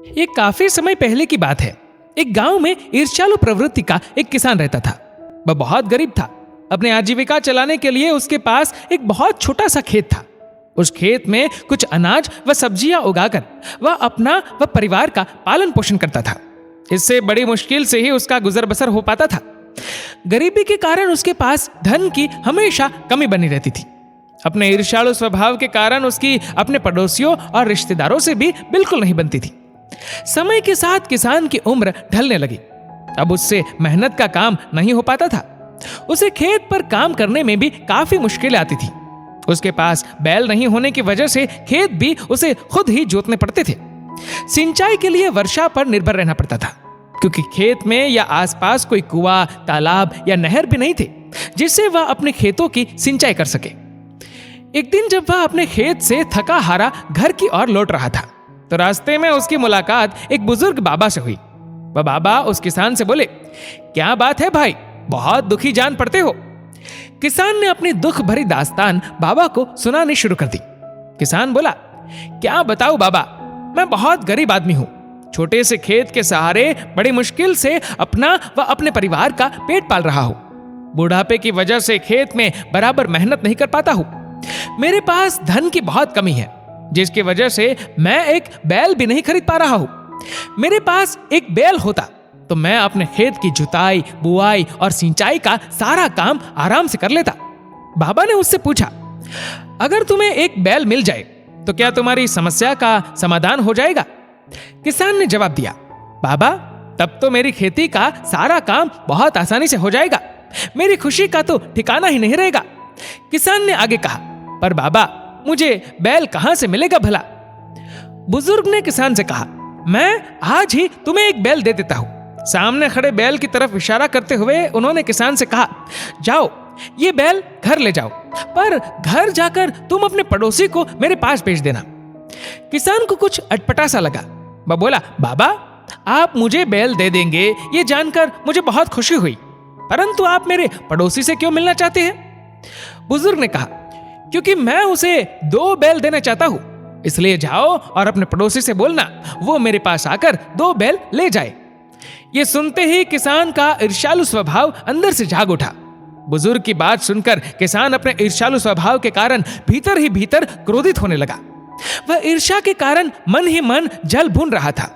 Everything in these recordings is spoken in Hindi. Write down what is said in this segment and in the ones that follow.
ये काफी समय पहले की बात है। एक गांव में ईर्ष्यालु प्रवृत्ति का एक किसान रहता था। वह बहुत गरीब था। अपने आजीविका चलाने के लिए उसके पास एक बहुत छोटा सा खेत था। उस खेत में कुछ अनाज व सब्जियां उगाकर वह अपना व परिवार का पालन पोषण करता था। इससे बड़ी मुश्किल से ही उसका गुजर बसर हो पाता था। गरीबी के कारण उसके पास धन की हमेशा कमी बनी रहती थी। अपने ईर्ष्यालु स्वभाव के कारण उसकी अपने पड़ोसियों और रिश्तेदारों से भी बिल्कुल नहीं बनती थी। समय के साथ किसान की उम्र ढलने लगी। अब उससे मेहनत का काम नहीं हो पाता था। उसे खेत पर काम करने में भी काफी मुश्किलें आती थी। उसके पास बैल नहीं होने की वजह से खेत भी उसे खुद ही जोतने पड़ते थे। सिंचाई के लिए वर्षा पर निर्भर रहना पड़ता था, क्योंकि खेत में या आसपास कोई कुआं, तालाब या नहर भी नहीं थे जिससे वह अपने खेतों की सिंचाई कर सके। एक दिन जब वह अपने खेत से थका हारा घर की ओर लौट रहा था तो रास्ते में उसकी मुलाकात एक बुजुर्ग बाबा से हुई। वह बाबा उस किसान से बोले, क्या बात है भाई, बहुत दुखी जान पड़ते हो। किसान ने अपनी दुख भरी दास्तान बाबा को सुनानी शुरू कर दी। किसान बोला, क्या बताऊं बाबा, मैं बहुत गरीब आदमी हूं। छोटे से खेत के सहारे बड़ी मुश्किल से अपना व अपने परिवार का पेट पाल रहा हूं। बुढ़ापे की वजह से खेत में बराबर मेहनत नहीं कर पाता हूं। मेरे पास धन की बहुत कमी है, जिसकी वजह से मैं एक बैल भी नहीं खरीद पा रहा हूं। मेरे पास एक बैल होता तो मैं अपने खेत की जुताई, बुआई और सिंचाई का सारा काम आराम से कर लेता। बाबा ने उससे पूछा, अगर तुम्हें एक बैल मिल जाए तो क्या तुम्हारी समस्या का समाधान हो जाएगा? किसान ने जवाब दिया, बाबा, तब तो मेरी खेती का सारा काम बहुत आसानी से हो जाएगा। मेरी खुशी का तो ठिकाना ही नहीं रहेगा। किसान ने आगे कहा, पर बाबा, मुझे बैल कहां से मिलेगा भला? बुजुर्ग ने किसान से कहा, मैं आज ही तुम्हें एक बैल दे देता हूं। सामने खड़े बैल की तरफ इशारा करते हुए उन्होंने किसान से कहा, जाओ, ये बैल घर ले जाओ, पर घर जाकर तुम अपने पड़ोसी को मेरे पास भेज देना। किसान को कुछ अटपटा सा लगा। वह बोला, बाबा, आप मुझे बैल दे देंगे ये जानकर मुझे बहुत खुशी हुई, परंतु आप मेरे पड़ोसी से क्यों मिलना चाहते हैं? बुजुर्ग ने कहा, क्योंकि मैं उसे 2 बैल देना चाहता हूं, इसलिए जाओ और अपने पड़ोसी से बोलना वो मेरे पास आकर 2 बैल ले जाए। ये सुनते ही किसान का ईर्ष्यालु स्वभाव अंदर से जाग उठा। बुजुर्ग की बात सुनकर किसान अपने ईर्ष्यालु स्वभाव के कारण भीतर ही भीतर क्रोधित होने लगा। वह ईर्ष्या के कारण मन ही मन जल भून रहा था।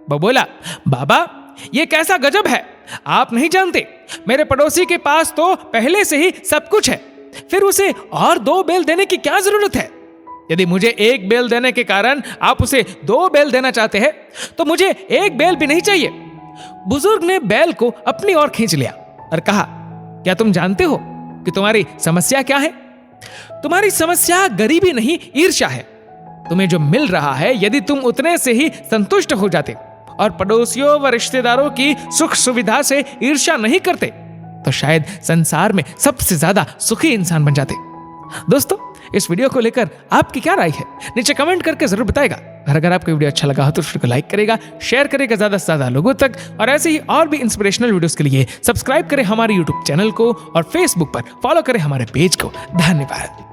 वह बोला, बाबा, ये कैसा गजब है, आप नहीं जानते, मेरे पड़ोसी के पास तो पहले से ही सब कुछ है, फिर उसे और 2 बैल देने की क्या जरूरत है? यदि मुझे 1 बैल देने के कारण आप उसे 2 बैल देना चाहते हैं तो मुझे 1 बैल भी नहीं चाहिए। बुजुर्ग ने बैल को अपनी ओर खींच लिया और कहा, क्या तुम जानते हो कि तुम्हारी समस्या क्या है? तुम्हारी समस्या गरीबी नहीं, ईर्ष्या है। तुम्हें जो मिल रहा है, यदि तुम उतने से ही संतुष्ट हो जाते और पड़ोसियों व रिश्तेदारों की सुख सुविधा से ईर्ष्या नहीं करते तो शायद संसार में सबसे ज्यादा सुखी इंसान बन जाते। दोस्तों, इस वीडियो को लेकर आपकी क्या राय है, नीचे कमेंट करके जरूर बताएगा। और अगर आपको वीडियो अच्छा लगा हो तो वीडियो को लाइक करेगा, शेयर करेगा ज्यादा से ज्यादा लोगों तक, और ऐसे ही और भी इंस्पिरेशनल वीडियोस के लिए सब्सक्राइब करें हमारे यूट्यूब चैनल को और फेसबुक पर फॉलो करें हमारे पेज को। धन्यवाद।